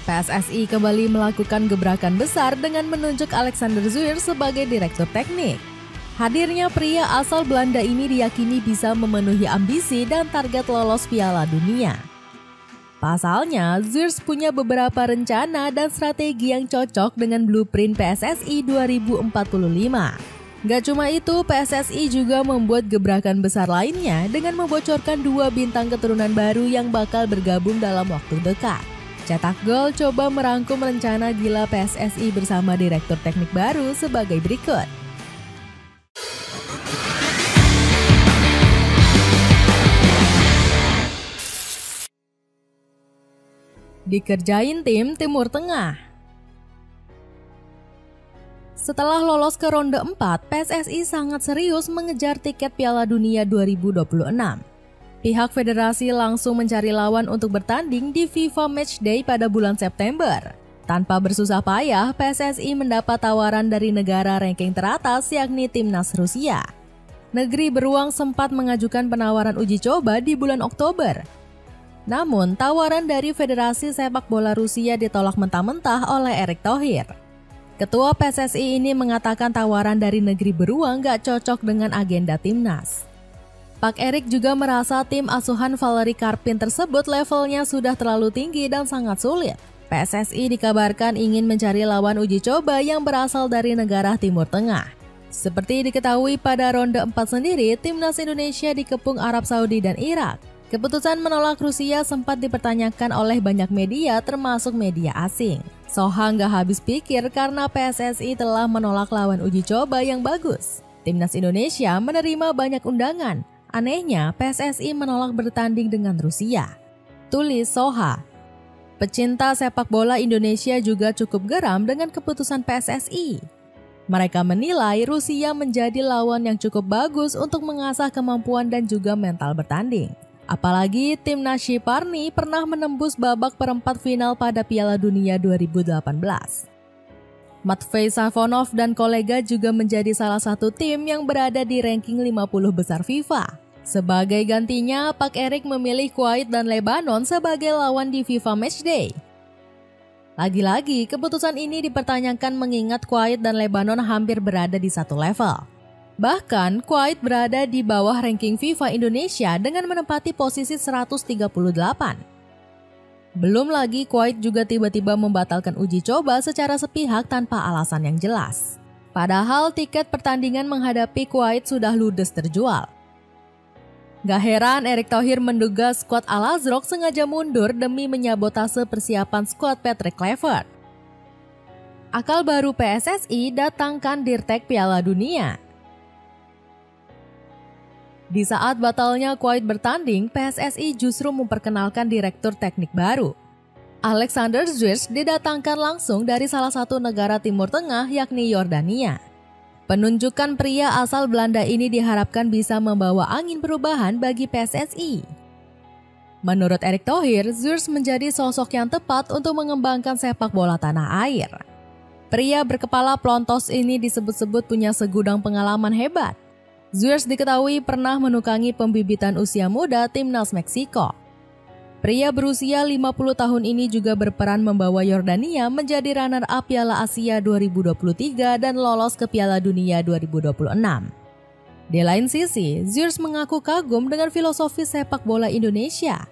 PSSI kembali melakukan gebrakan besar dengan menunjuk Alexander Zwiers sebagai direktur teknik. Hadirnya pria asal Belanda ini diyakini bisa memenuhi ambisi dan target lolos Piala Dunia. Pasalnya, Zwiers punya beberapa rencana dan strategi yang cocok dengan blueprint PSSI 2045. Gak cuma itu, PSSI juga membuat gebrakan besar lainnya dengan membocorkan 2 bintang keturunan baru yang bakal bergabung dalam waktu dekat. Cetak Gol coba merangkum rencana gila PSSI bersama direktur teknik baru sebagai berikut. Dikerjain tim Timur Tengah. Setelah lolos ke ronde 4, PSSI sangat serius mengejar tiket Piala Dunia 2026. Pihak federasi langsung mencari lawan untuk bertanding di FIFA Matchday pada bulan September. Tanpa bersusah payah, PSSI mendapat tawaran dari negara ranking teratas yakni Timnas Rusia. Negeri Beruang sempat mengajukan penawaran uji coba di bulan Oktober. Namun, tawaran dari Federasi Sepak Bola Rusia ditolak mentah-mentah oleh Erick Thohir. Ketua PSSI ini mengatakan tawaran dari Negeri Beruang gak cocok dengan agenda Timnas. Pak Erick juga merasa tim asuhan Valery Karpin tersebut levelnya sudah terlalu tinggi dan sangat sulit. PSSI dikabarkan ingin mencari lawan uji coba yang berasal dari negara Timur Tengah. Seperti diketahui pada ronde 4 sendiri, Timnas Indonesia dikepung Arab Saudi dan Irak. Keputusan menolak Rusia sempat dipertanyakan oleh banyak media termasuk media asing. Soha nggak habis pikir karena PSSI telah menolak lawan uji coba yang bagus. Timnas Indonesia menerima banyak undangan. Anehnya, PSSI menolak bertanding dengan Rusia. Tulis Soha. Pecinta sepak bola Indonesia juga cukup geram dengan keputusan PSSI. Mereka menilai Rusia menjadi lawan yang cukup bagus untuk mengasah kemampuan dan juga mental bertanding. Apalagi timnas Shiparni pernah menembus babak perempat final pada Piala Dunia 2018. Matvei Safonov dan kolega juga menjadi salah satu tim yang berada di ranking 50 besar FIFA. Sebagai gantinya, Pak Erick memilih Kuwait dan Lebanon sebagai lawan di FIFA Matchday. Lagi-lagi, keputusan ini dipertanyakan mengingat Kuwait dan Lebanon hampir berada di satu level. Bahkan, Kuwait berada di bawah ranking FIFA Indonesia dengan menempati posisi 138. Belum lagi, Kuwait juga tiba-tiba membatalkan uji coba secara sepihak tanpa alasan yang jelas. Padahal tiket pertandingan menghadapi Kuwait sudah ludes terjual. Gak heran Erick Thohir menduga skuad Al-Azraq sengaja mundur demi menyabotase persiapan skuad Patrick Kluivert. Akal baru PSSI datangkan Dirtek Piala Dunia. Di saat batalnya Kuwait bertanding, PSSI justru memperkenalkan direktur teknik baru. Alexander Zwiers didatangkan langsung dari salah satu negara Timur Tengah yakni Yordania. Penunjukan pria asal Belanda ini diharapkan bisa membawa angin perubahan bagi PSSI. Menurut Erick Thohir, Zwiers menjadi sosok yang tepat untuk mengembangkan sepak bola tanah air. Pria berkepala plontos ini disebut-sebut punya segudang pengalaman hebat. Zwiers diketahui pernah menukangi pembibitan usia muda timnas Meksiko. Pria berusia 50 tahun ini juga berperan membawa Yordania menjadi runner-up Piala Asia 2023 dan lolos ke Piala Dunia 2026. Di lain sisi, Zwiers mengaku kagum dengan filosofi sepak bola Indonesia.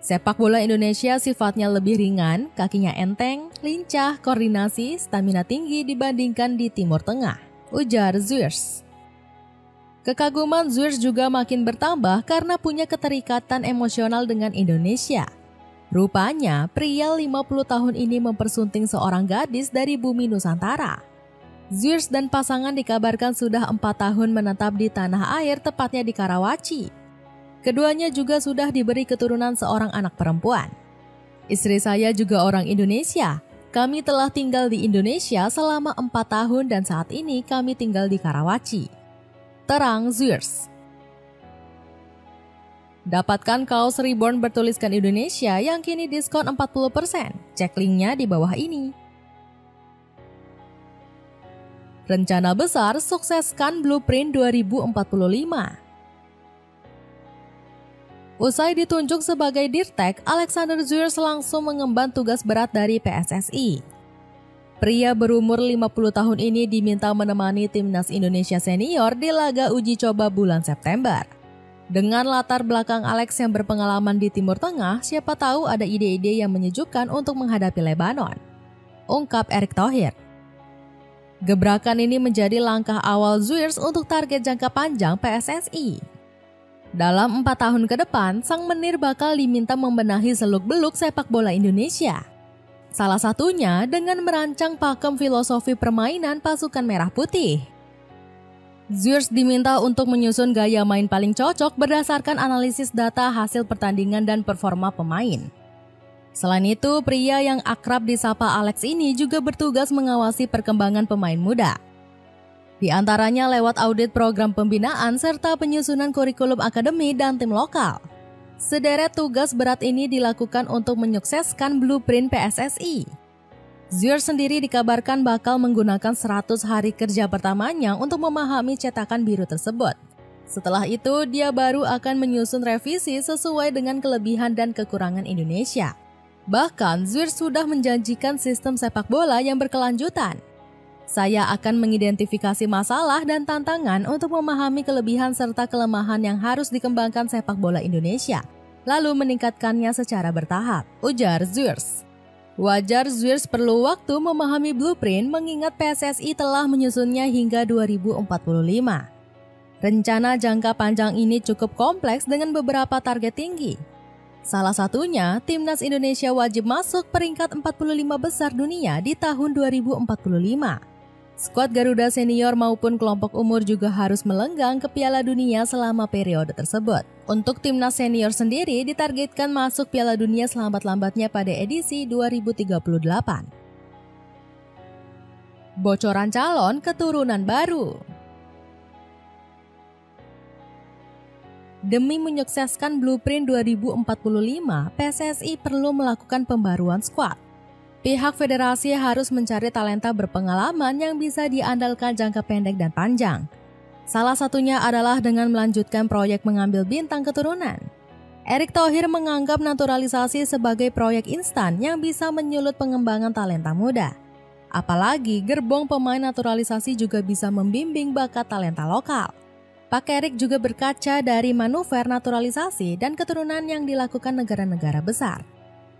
Sepak bola Indonesia sifatnya lebih ringan, kakinya enteng, lincah, koordinasi, stamina tinggi dibandingkan di Timur Tengah, ujar Zwiers. Kekaguman Zwiers juga makin bertambah karena punya keterikatan emosional dengan Indonesia. Rupanya, pria 50 tahun ini mempersunting seorang gadis dari bumi Nusantara. Zwiers dan pasangan dikabarkan sudah 4 tahun menetap di tanah air, tepatnya di Karawaci. Keduanya juga sudah diberi keturunan seorang anak perempuan. Istri saya juga orang Indonesia. Kami telah tinggal di Indonesia selama 4 tahun dan saat ini kami tinggal di Karawaci. Terang Zwiers. Dapatkan kaos Reborn bertuliskan Indonesia yang kini diskon 40%. Cek linknya di bawah ini. Rencana besar sukseskan Blueprint 2045. Usai ditunjuk sebagai Dirtek, Alexander Zwiers langsung mengemban tugas berat dari PSSI. Pria berumur 50 tahun ini diminta menemani timnas Indonesia senior di laga uji coba bulan September. Dengan latar belakang Alex yang berpengalaman di Timur Tengah, siapa tahu ada ide-ide yang menyejukkan untuk menghadapi Lebanon, ungkap Erick Thohir. Gebrakan ini menjadi langkah awal Zwiers untuk target jangka panjang PSSI. Dalam 4 tahun ke depan, sang menir bakal diminta membenahi seluk-beluk sepak bola Indonesia. Salah satunya dengan merancang pakem filosofi permainan pasukan merah putih. Zwiers diminta untuk menyusun gaya main paling cocok berdasarkan analisis data hasil pertandingan dan performa pemain. Selain itu, pria yang akrab disapa Alex ini juga bertugas mengawasi perkembangan pemain muda. Di antaranya lewat audit program pembinaan serta penyusunan kurikulum akademi dan tim lokal. Sederet tugas berat ini dilakukan untuk menyukseskan blueprint PSSI. Zwiers sendiri dikabarkan bakal menggunakan 100 hari kerja pertamanya untuk memahami cetakan biru tersebut. Setelah itu, dia baru akan menyusun revisi sesuai dengan kelebihan dan kekurangan Indonesia. Bahkan, Zwiers sudah menjanjikan sistem sepak bola yang berkelanjutan. Saya akan mengidentifikasi masalah dan tantangan untuk memahami kelebihan serta kelemahan yang harus dikembangkan sepak bola Indonesia, lalu meningkatkannya secara bertahap, ujar Zwiers. Wajar Zwiers perlu waktu memahami blueprint mengingat PSSI telah menyusunnya hingga 2045. Rencana jangka panjang ini cukup kompleks dengan beberapa target tinggi. Salah satunya, timnas Indonesia wajib masuk peringkat 45 besar dunia di tahun 2045. Skuad Garuda senior maupun kelompok umur juga harus melenggang ke Piala Dunia selama periode tersebut. Untuk timnas senior sendiri ditargetkan masuk Piala Dunia selambat-lambatnya pada edisi 2038. Bocoran calon keturunan baru. Demi menyukseskan blueprint 2045, PSSI perlu melakukan pembaruan skuad. Pihak federasi harus mencari talenta berpengalaman yang bisa diandalkan jangka pendek dan panjang. Salah satunya adalah dengan melanjutkan proyek mengambil bintang keturunan. Erick Thohir menganggap naturalisasi sebagai proyek instan yang bisa menyulut pengembangan talenta muda. Apalagi gerbong pemain naturalisasi juga bisa membimbing bakat talenta lokal. Pak Erick juga berkaca dari manuver naturalisasi dan keturunan yang dilakukan negara-negara besar.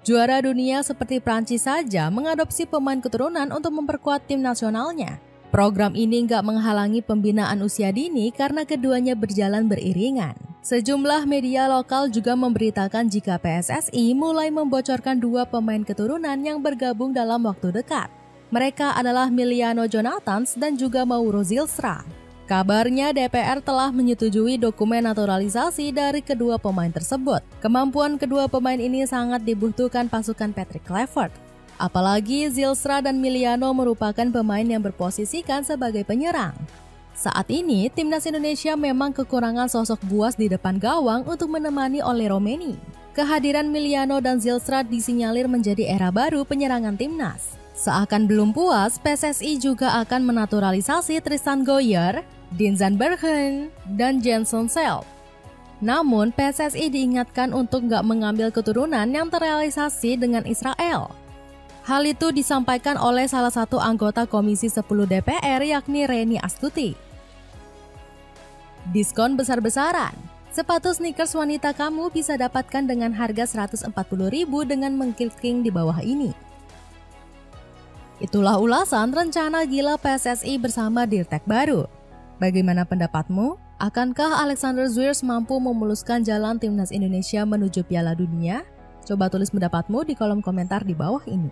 Juara dunia seperti Prancis saja mengadopsi pemain keturunan untuk memperkuat tim nasionalnya. Program ini nggak menghalangi pembinaan usia dini karena keduanya berjalan beriringan. Sejumlah media lokal juga memberitakan jika PSSI mulai membocorkan 2 pemain keturunan yang bergabung dalam waktu dekat. Mereka adalah Miliano Jonathans dan juga Mauro Zylstra. Kabarnya DPR telah menyetujui dokumen naturalisasi dari kedua pemain tersebut. Kemampuan kedua pemain ini sangat dibutuhkan pasukan Patrick Kluivert. Apalagi Zylstra dan Miliano merupakan pemain yang berposisikan sebagai penyerang. Saat ini, timnas Indonesia memang kekurangan sosok buas di depan gawang untuk menemani Ole Romeni. Kehadiran Miliano dan Zylstra disinyalir menjadi era baru penyerangan timnas. Seakan belum puas, PSSI juga akan menaturalisasi Tristan Goyer, Dinzan Berghen, dan Jenson Selb. Namun, PSSI diingatkan untuk nggak mengambil keturunan yang terrealisasi dengan Israel. Hal itu disampaikan oleh salah satu anggota Komisi 10 DPR yakni Reni Astuti. Diskon besar-besaran. Sepatu sneakers wanita kamu bisa dapatkan dengan harga Rp140.000 dengan mengklik link di bawah ini. Itulah ulasan rencana gila PSSI bersama Dirtek baru. Bagaimana pendapatmu? Akankah Alexander Zwiers mampu memuluskan jalan timnas Indonesia menuju Piala Dunia? Coba tulis pendapatmu di kolom komentar di bawah ini.